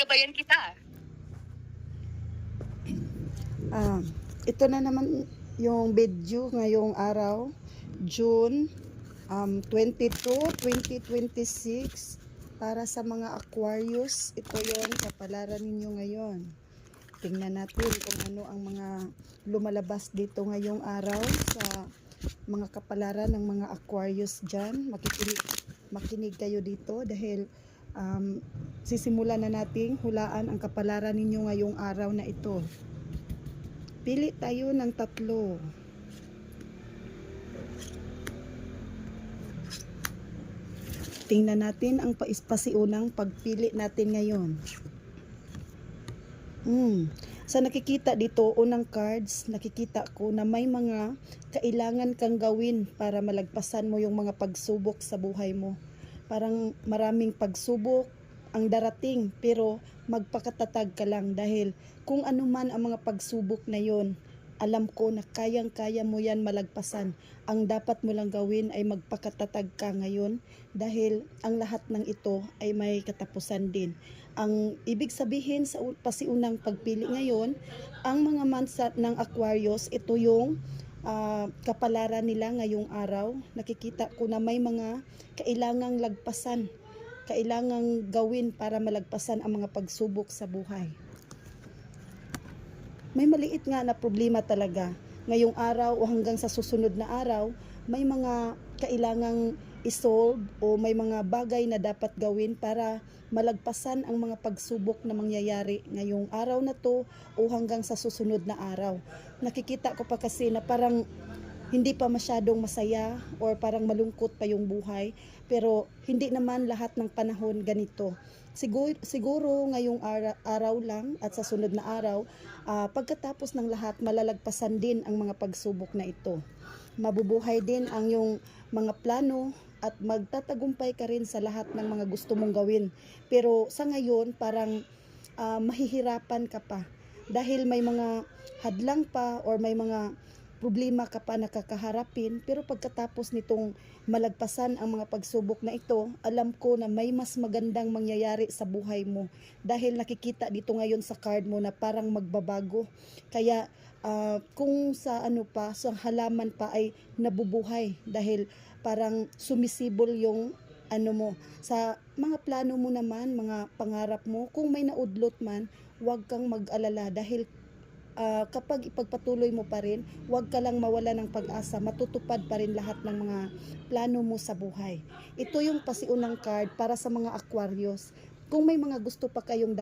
gabayan kita. Ito na naman yung video ngayong araw, June 22, 2026, para sa mga Aquarius. Ito yon kapalaran ninyo ngayon. Tingnan natin kung ano ang mga lumalabas dito ngayong araw sa mga kapalaran ng mga Aquarius dyan. Makinig kayo dito dahil sisimulan na nating hulaan ang kapalaran ninyo ngayong araw na ito. Pili tayo ng 3. Tingnan natin ang pasiunang pagpili natin ngayon. Sa nakikita dito, unang cards, nakikita ko na may mga kailangan kang gawin para malagpasan mo yung mga pagsubok sa buhay mo. Parang maraming pagsubok ang darating, pero magpakatatag ka lang dahil kung ano man ang mga pagsubok na yon, alam ko na kayang-kaya mo yan malagpasan. Ang dapat mo lang gawin ay magpakatatag ka ngayon dahil ang lahat ng ito ay may katapusan din. Ang ibig sabihin sa pasiunang pagpili ngayon, ang mga mansa ng Aquarius, ito yung kapalaran nila ngayong araw. Nakikita ko na may mga kailangang lagpasan, kailangang gawin para malagpasan ang mga pagsubok sa buhay. May maliit nga na problema talaga. Ngayong araw o hanggang sa susunod na araw, may mga kailangang isolve o may mga bagay na dapat gawin para malagpasan ang mga pagsubok na mangyayari ngayong araw na to o hanggang sa susunod na araw. Nakikita ko pa kasi na parang hindi pa masyadong masaya or parang malungkot pa yung buhay, pero hindi naman lahat ng panahon ganito. Siguro ngayong araw lang at sa sunod na araw, pagkatapos ng lahat, malalagpasan din ang mga pagsubok na ito. Mabubuhay din ang yung mga plano at magtatagumpay ka rin sa lahat ng mga gusto mong gawin. Pero sa ngayon, parang mahihirapan ka pa dahil may mga hadlang pa or may mga problema ka pa nakakaharapin, pero pagkatapos nitong malagpasan ang mga pagsubok na ito, alam ko na may mas magandang mangyayari sa buhay mo dahil nakikita dito ngayon sa card mo na parang magbabago. Kaya kung sa sa halaman pa ay nabubuhay dahil parang sumisibol yung mo. Sa mga plano mo naman, mga pangarap mo, kung may naudlot man, huwag kang mag-alala dahil kapag ipagpatuloy mo pa rin, huwag ka lang mawala ng pag-asa, matutupad pa rin lahat ng mga plano mo sa buhay. Ito yung pasiunang card para sa mga Aquarius. Kung may mga gusto pa kayong